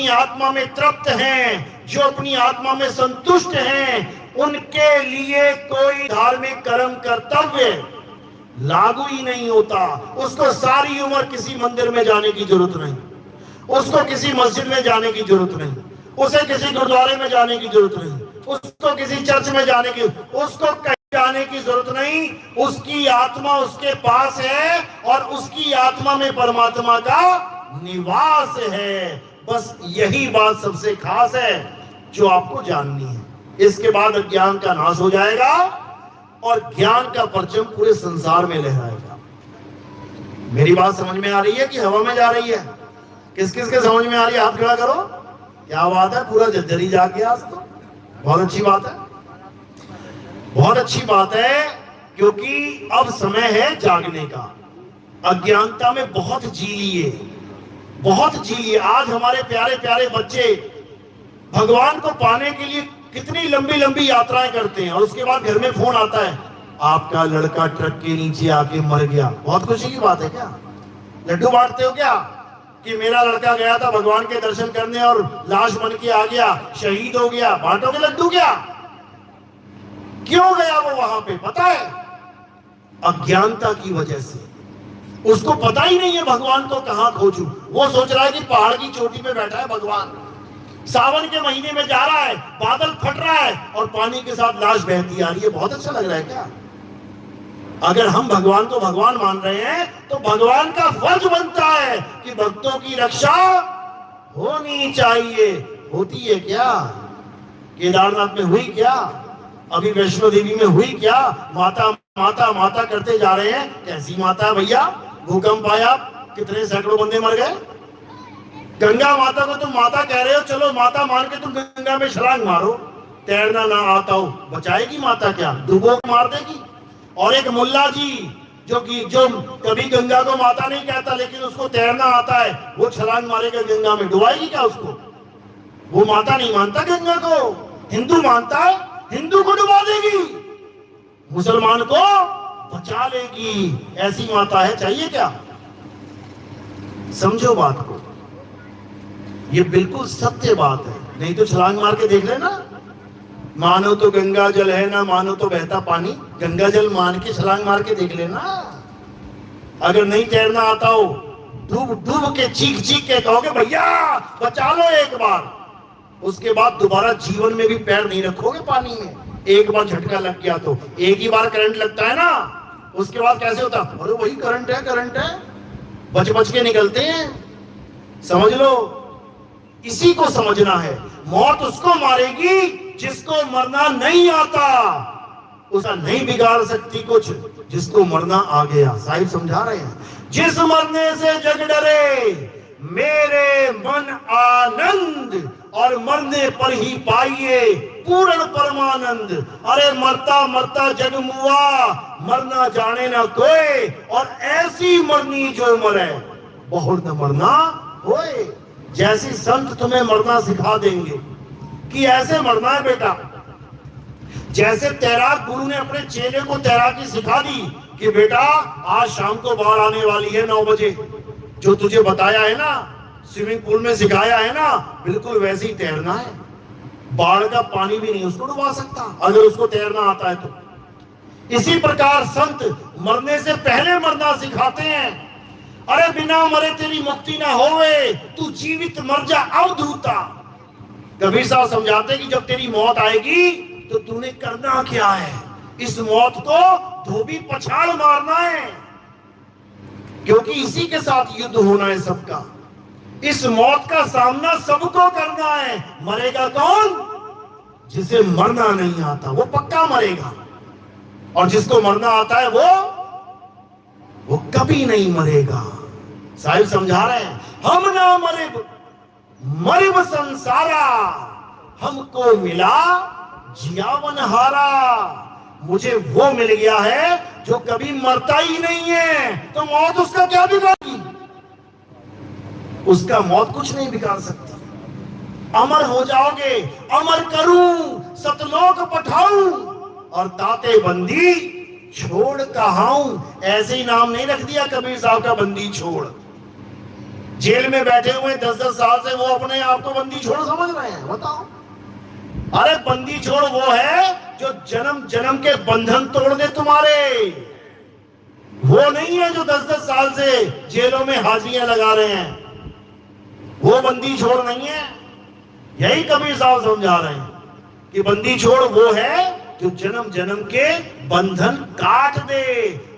आत्मा में तृप्त हैं, जो अपनी आत्मा में संतुष्ट हैं, उनके लिए कोई धार्मिक कर्म कर्तव्य लागू ही नहीं होता। उसको सारी उम्र किसी मंदिर में जाने की जरूरत नहीं, उसको किसी मस्जिद में जाने की जरूरत नहीं, उसे किसी गुरुद्वारे में जाने की जरूरत नहीं, उसको किसी चर्च में जाने की, उसको कहीं जाने की जरूरत नहीं। उसकी आत्मा उसके पास है और उसकी आत्मा में परमात्मा का निवास है। बस यही बात सबसे खास है जो आपको जाननी है। इसके बाद अज्ञान का नाश हो जाएगा और ज्ञान का परचम पूरे संसार में लहराएगा। मेरी बात समझ में आ रही है कि हवा में जा रही है? किस किस के समझ में आ रही है? हाथ खड़ा करो। क्या बात है, पूरा जर्जरी जाके आज तो बहुत अच्छी बात है, बहुत अच्छी बात है, क्योंकि अब समय है जागने का। अज्ञानता में बहुत जी लिए, बहुत जी लिए। आज हमारे प्यारे प्यारे बच्चे भगवान को पाने के लिए कितनी लंबी लंबी यात्राएं करते हैं और उसके बाद घर में फोन आता है, आपका लड़का ट्रक के नीचे आके मर गया। बहुत खुशी की बात है क्या? लड्डू बांटते हो क्या कि मेरा लड़का गया था भगवान के दर्शन करने और लाश बन के आ गया, शहीद हो गया? बांटोगे लड्डू क्या? क्यों गया वो वहां पे? पता है, अज्ञानता की वजह से। उसको पता ही नहीं है भगवान को कहां खोजूं। वो सोच रहा है कि पहाड़ की चोटी पे बैठा है भगवान, सावन के महीने में जा रहा है, बादल फट रहा है और पानी के साथ लाश बहती आ रही है। बहुत अच्छा लग रहा है क्या? अगर हम भगवान को भगवान मान रहे हैं तो भगवान का फर्ज बनता है कि भक्तों की रक्षा होनी चाहिए। होती है क्या? केदारनाथ में हुई क्या? अभी वैष्णो देवी में हुई क्या? माता माता माता करते जा रहे हैं। कैसी माता भैया? भूकंप आया, कितने सैकड़ों बंदे मर गए। गंगा माता को तुम माता कह रहे हो, चलो माता मान के तुम गंगा में छलांग मारो। तैरना ना आता हो, बचाएगी माता क्या? डुबो के मार देगी। और एक मुल्ला जी जो कभी गंगा को माता नहीं कहता लेकिन उसको तैरना आता है, वो छलांग मारेगा गंगा में, डुबाएगी क्या उसको? वो माता नहीं मानता गंगा को, हिंदू मानता है, हिंदू को डुबा देगी, मुसलमान को बचा लेगी। ऐसी माता है, चाहिए क्या? समझो बात को, ये बिल्कुल सत्य बात है। नहीं तो छलांग मार के देख लेना। मानो तो गंगा जल है, ना मानो तो बहता पानी। गंगा जल मान के छलांग मार के देख लेना। अगर नहीं तैरना आता हो, डूब डूब के चीख चीख के कहोगे भैया बचा लो एक बार, उसके बाद दोबारा जीवन में भी पैर नहीं रखोगे पानी में। एक बार झटका लग गया तो, एक ही बार करंट लगता है ना, उसके बाद कैसे होता? अरे वही करंट है, करंट है, बच बच के निकलते हैं। समझ लो, इसी को समझना है। मौत उसको मारेगी जिसको मरना नहीं आता, उसका नहीं बिगाड़ सकती कुछ जिसको मरना आ गया। साहिब समझा रहे हैं, जिस मरने से जग डरे मेरे मन आनंद, और मरने पर ही पाइए पूर्ण परमानंद। अरे मरता मरता जग मुआ, मरना जाने ना कोई, और ऐसी मरनी जो मरे बहुत न मरना होए। जैसी संत तुम्हें मरना सिखा देंगे कि ऐसे मरना है बेटा। जैसे तैराक गुरु ने अपने चेले को तैराकी सिखा दी कि बेटा आज शाम को बाढ़ आने वाली है 9 बजे, जो तुझे बताया है ना, स्विमिंग पूल में सिखाया है ना, बिल्कुल वैसे ही तैरना है। बाढ़ का पानी भी नहीं उसको डुबा सकता अगर उसको तैरना आता है तो। इसी प्रकार संत मरने से पहले मरना सिखाते हैं। अरे बिना मरे तेरी मुक्ति ना होवे, तू जीवित मर जा अवधूता। कबीर साहब समझाते कि जब तेरी मौत आएगी तो तूने करना क्या है? इस मौत को धोबी पछाड़ मारना है, क्योंकि इसी के साथ युद्ध होना है सबका। इस मौत का सामना सबको करना है। मरेगा कौन? जिसे मरना नहीं आता वो पक्का मरेगा, और जिसको मरना आता है वो कभी नहीं मरेगा। साहिब समझा रहे हैं, हम ना मरिब मरिब संसारा, हमको मिला जियावन हारा। मुझे वो मिल गया है जो कभी मरता ही नहीं है, तो मौत उसका क्या बिगाड़ेगी? उसका मौत कुछ नहीं बिगाड़ सकती। अमर हो जाओगे, अमर करूं सतलोक पठाऊं, और ताते बंदी छोड़ कहाऊं। ऐसे ही नाम नहीं रख दिया कबीर साहब का, बंदी छोड़। जेल में बैठे हुए 10-10 साल से, वो अपने आप को बंदी छोड़ समझ रहे हैं? बताओ। अरे बंदी छोड़ वो है जो जन्म जन्म के बंधन तोड़ दे तुम्हारे, वो नहीं है जो 10-10 साल से जेलों में हाजिरियां लगा रहे हैं। वो बंदी छोड़ नहीं है। यही कबीर साहब समझा रहे हैं कि बंदी छोड़ वो है जो जन्म जन्म के बंधन काट दे।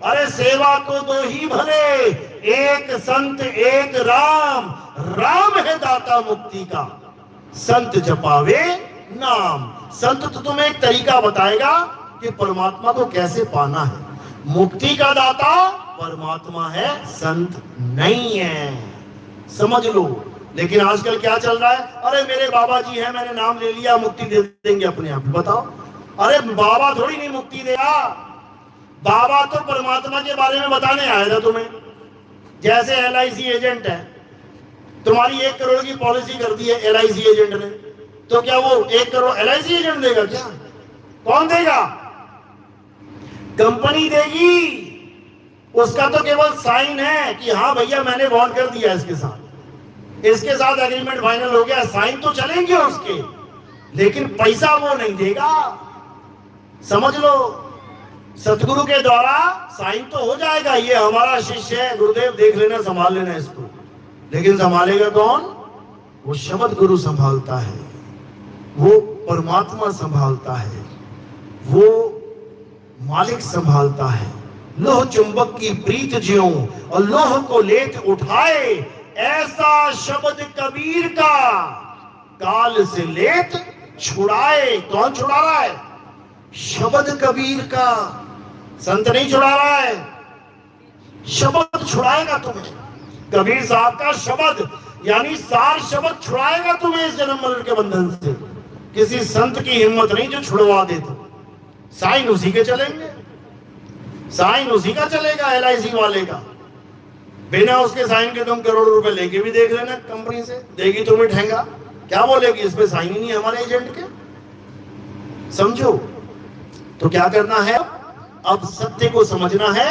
अरे सेवा को दो ही भले, एक संत एक राम, राम है दाता मुक्ति का, संत जपावे नाम। संत तो तुम्हें एक तरीका बताएगा कि परमात्मा को कैसे पाना है। मुक्ति का दाता परमात्मा है, संत नहीं है, समझ लो। लेकिन आजकल क्या चल रहा है? अरे मेरे बाबा जी हैं, मैंने नाम ले लिया, मुक्ति दे देंगे अपने आप। बताओ, अरे बाबा थोड़ी नहीं मुक्ति देगा। बाबा तो परमात्मा के बारे में बताने आया था तुम्हें। जैसे LIC एजेंट है, तुम्हारी 1 करोड़ की पॉलिसी कर दी है LIC एजेंट ने, तो क्या वो 1 करोड़ LIC एजेंट देगा? क्या, कौन देगा? कंपनी देगी। उसका तो केवल साइन है कि हाँ भैया मैंने बॉन्ड कर दिया इसके साथ एग्रीमेंट फाइनल हो गया, साइन तो चलेंगे उसके, लेकिन पैसा वो नहीं देगा। समझ लो, सतगुरु के द्वारा साइन तो हो जाएगा, ये हमारा शिष्य है, गुरुदेव देख लेना, संभाल लेना इसको, लेकिन संभालेगा कौन? वो शब्द गुरु संभालता है, वो परमात्मा संभालता है, वो मालिक संभालता है। लोह चुंबक की प्रीत ज्यों और लोह को लेत उठाए, ऐसा शब्द कबीर का काल से लेत छुड़ाए। कौन छुड़ा रहा है? शब्द कबीर का। संत नहीं छुड़ा रहा है, शब्द छुड़ाएगा तुम्हें। कबीर साहब का शब्द यानी सार शब्द छुड़ाएगा तुम्हें इस जन्म मरण के बंधन से। किसी संत की हिम्मत नहीं जो छुड़वा दे। तो साइन उसी के चलेंगे, साइन उसी का चलेगा, LIC वाले का। बिना उसके साइन के तुम करोड़ रुपए लेके भी देख लेना, कंपनी से देगी तुम्हें ठेंगा। क्या बोलेगी? इस पे साइन ही नहीं हमारे एजेंट के। समझो, तो क्या करना है? अब सत्य को समझना है।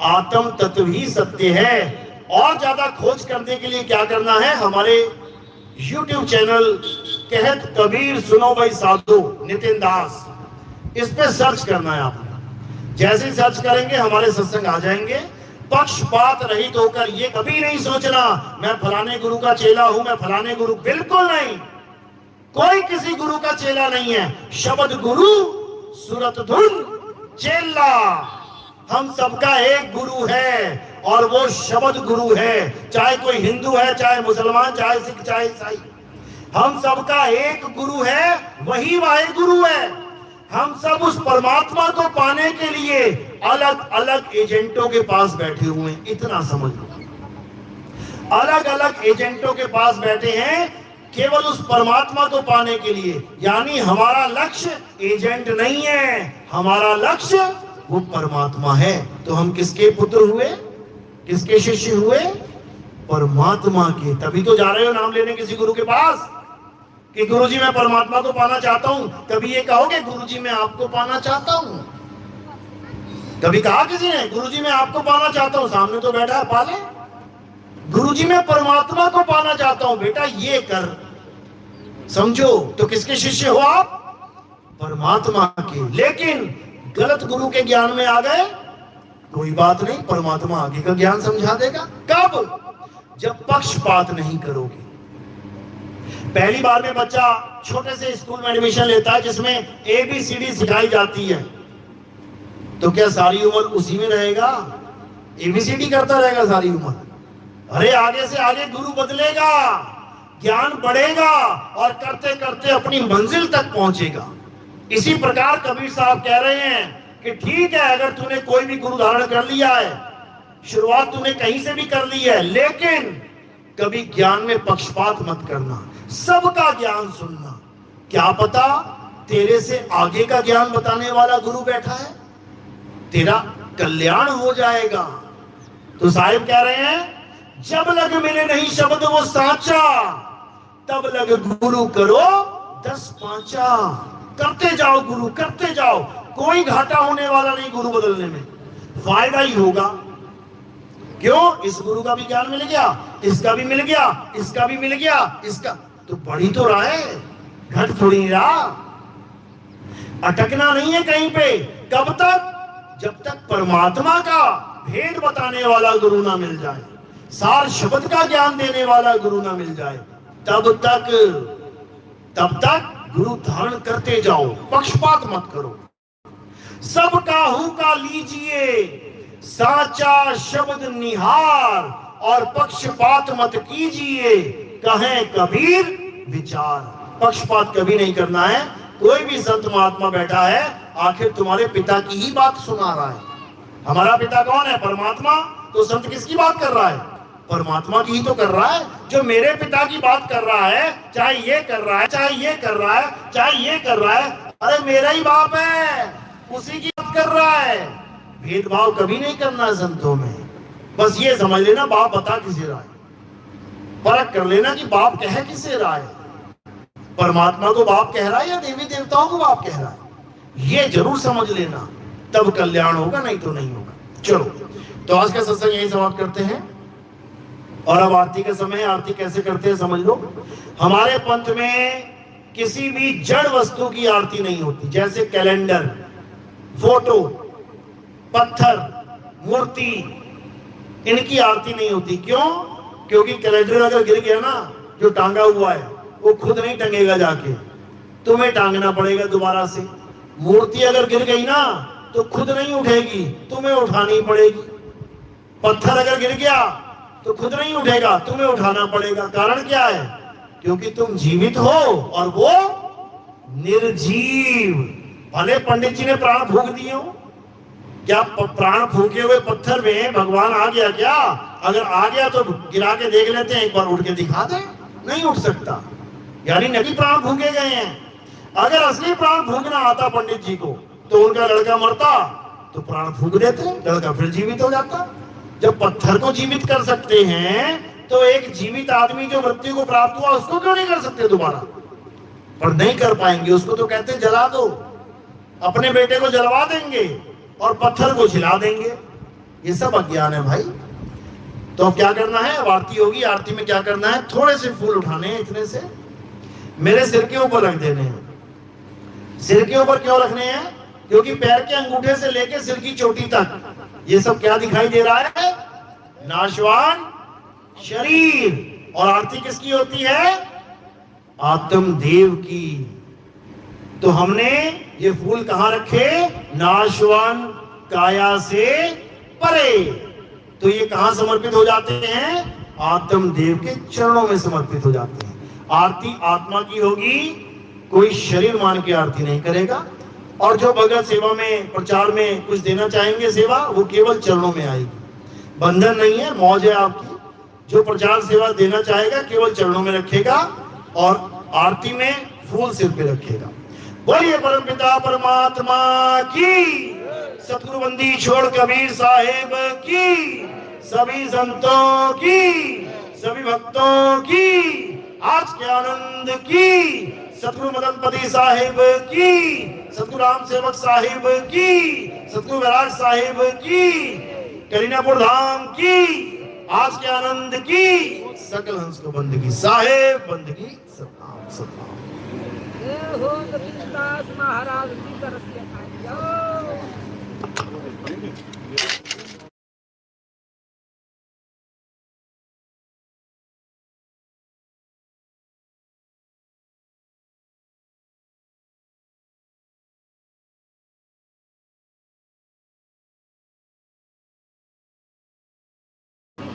आत्म तत्व ही सत्य है। और ज्यादा खोज करने के लिए क्या करना है? हमारे YouTube चैनल कहत कबीर सुनो भाई साधु नितिन दास, इस पे सर्च करना है आपने। जैसे सर्च करेंगे हमारे सत्संग आ जाएंगे। पक्षपात रहित होकर ये कभी नहीं सोचना मैं फलाने गुरु का चेला हूं, मैं फलाने गुरु, बिल्कुल नहीं। कोई किसी गुरु का चेला नहीं है। शब्द गुरु सूरत धुन चेला, हम सबका एक गुरु है और वो शब्द गुरु है। चाहे कोई हिंदू है, चाहे मुसलमान, चाहे सिख, चाहे ईसाई, हम सबका एक गुरु है, वही वाहे गुरु है। हम सब उस परमात्मा को पाने के लिए अलग अलग एजेंटों के पास बैठे हुए हैं, इतना समझ लो। अलग अलग एजेंटों के पास बैठे हैं केवल उस परमात्मा को पाने के लिए। यानी हमारा लक्ष्य एजेंट नहीं है, हमारा लक्ष्य वो परमात्मा है। तो हम किसके पुत्र हुए, किसके शिष्य हुए? परमात्मा के। तभी तो जा रहे हो नाम लेने किसी गुरु के पास कि गुरुजी मैं परमात्मा को पाना चाहता हूं। कभी ये कहोगे गुरुजी मैं आपको पाना चाहता हूं? कभी कहा किसी ने गुरुजी मैं आपको पाना चाहता हूं? सामने तो बैठा है, पाले। गुरुजी मैं परमात्मा को पाना चाहता हूं, बेटा ये कर। समझो, तो किसके शिष्य हो आप? परमात्मा के। लेकिन गलत गुरु के ज्ञान में आ गए, कोई बात नहीं, परमात्मा आगे का ज्ञान समझा देगा। कब? जब पक्षपात नहीं करोगे। पहली बार में बच्चा छोटे से स्कूल में एडमिशन लेता है जिसमें ABCD सिखाई जाती है, तो क्या सारी उम्र उसी में रहेगा? ABCD करता रहेगा सारी उम्र? अरे आगे से आगे गुरु बदलेगा, ज्ञान बढ़ेगा और करते करते अपनी मंजिल तक पहुंचेगा। इसी प्रकार कबीर साहब कह रहे हैं कि ठीक है अगर तूने कोई भी गुरु धारण कर लिया है, शुरुआत तूने कहीं से भी कर ली है, लेकिन कभी ज्ञान में पक्षपात मत करना, सबका ज्ञान सुनना। क्या पता तेरे से आगे का ज्ञान बताने वाला गुरु बैठा है, तेरा कल्याण हो जाएगा। तो साहिब कह रहे हैं जब लग मिले नहीं शब्द वो साचा, तब लग गुरु करो 10 पांचा। करते जाओ गुरु, करते जाओ, कोई घाटा होने वाला नहीं गुरु बदलने में, फायदा ही होगा। क्यों? इस गुरु का भी ज्ञान मिल गया, इसका भी मिल गया, इसका भी मिल गया, इसका तो बढ़ी तो रहा है, घट थोड़ी नहीं रहा। अटकना नहीं है कहीं पे। कब तक? जब तक परमात्मा का भेद बताने वाला गुरु ना मिल जाए, सार शब्द का ज्ञान देने वाला गुरु ना मिल जाए, तब तक गुरु धारण करते जाओ, पक्षपात मत करो। सब काहू का लीजिए साचा शब्द निहार, और पक्षपात मत कीजिए, कहें कबीर विचार। पक्षपात कभी नहीं करना है। कोई भी संत महात्मा बैठा है, आखिर तुम्हारे पिता की ही बात सुना रहा है। हमारा पिता कौन है? परमात्मा। तो संत किसकी बात कर रहा है? परमात्मा की ही तो कर रहा है। जो मेरे पिता की बात कर रहा है, चाहे ये कर रहा है, चाहे ये कर रहा है, चाहे ये कर रहा है, अरे मेरा ही बाप है, उसी की बात कर रहा है। भेदभाव कभी नहीं करना संतों में। बस ये समझ लेना बाप बता किसे रहा है, फर्क कर लेना कि बाप कह किसे रहा है। परमात्मा को बाप कह रहा है या देवी देवताओं को बाप कह रहा है, ये जरूर समझ लेना, तब कल्याण होगा, नहीं तो नहीं होगा। चलो, तो आज का सत्संग यही समाप्त करते हैं। और अब आरती का समय है। आरती कैसे करते हैं समझ लो। हमारे पंथ में किसी भी जड़ वस्तु की आरती नहीं होती, जैसे कैलेंडर, फोटो, पत्थर, मूर्ति, इनकी आरती नहीं होती। क्यों? क्योंकि कैलेंडर अगर गिर गया ना, जो टांगा हुआ है वो खुद नहीं टंगेगा, जाके तुम्हें टांगना पड़ेगा दोबारा से। मूर्ति अगर गिर गई ना तो खुद नहीं उठेगी, तुम्हें उठानी पड़ेगी। पत्थर अगर गिर गया तो खुद नहीं उठेगा, तुम्हें उठाना पड़ेगा। कारण क्या है? क्योंकि तुम जीवित हो और वो निर्जीव। भले पंडित जी ने प्राण फूंक दिए हो, क्या प्राण फूंके हुए पत्थर में भगवान आ गया क्या? अगर आ गया तो गिरा के देख लेते हैं, एक बार उठ के दिखा दे, नहीं उठ सकता, यानी नकली प्राण फूंके गए हैं। अगर असली प्राण फूंकना आता पंडित जी को, तो उनका लड़का मरता तो प्राण फूंक देते, लड़का फिर जीवित हो जाता। जब पत्थर को जीवित कर सकते हैं, तो एक जीवित आदमी जो मृत्यु को प्राप्त हुआ उसको क्यों नहीं कर सकते दोबारा? पर नहीं कर पाएंगे, उसको तो कहते जला दो। अपने बेटे को जलवा देंगे और पत्थर को जिला देंगे। ये सब अज्ञान है भाई। तो अब क्या करना है? अब आरती होगी। आरती में क्या करना है? थोड़े से फूल उठाने हैं, इतने से मेरे सिर के ऊपर रख देने हैं। सिर के ऊपर क्यों रखने हैं? क्योंकि पैर के अंगूठे से लेकर सिर की चोटी तक ये सब क्या दिखाई दे रहा है? नाशवान शरीर। और आरती किसकी होती है? आत्मदेव की। तो हमने ये फूल कहां रखे? नाशवान काया से परे। तो ये कहां समर्पित हो जाते हैं? आत्मदेव के चरणों में समर्पित हो जाते हैं। आरती आत्मा की होगी, कोई शरीर मान के आरती नहीं करेगा। और जो भगत सेवा में, प्रचार में कुछ देना चाहेंगे सेवा, वो केवल चरणों में आएगी। बंधन नहीं है, मौज है आपकी। जो प्रचार सेवा देना चाहेगा केवल चरणों में रखेगा और आरती में फूल सिर पे रखेगा। बोलिए परमपिता परमात्मा की, सतगुरु बंदी छोड़ कबीर साहेब की, सभी संतों की, सभी भक्तों की, आज के आनंद की, सतगुरु मदनपति साहिब की, सतगुरु राम सेवक साहिब की, सतगुरु वैराग साहिब की, करीनापुर धाम की, आज के आनंद की, सकल हंस को बंदगी साहेब बंदगी सतनाम सतनाम। हो कबीरदास महाराज की तरफ से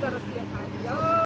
तरफ से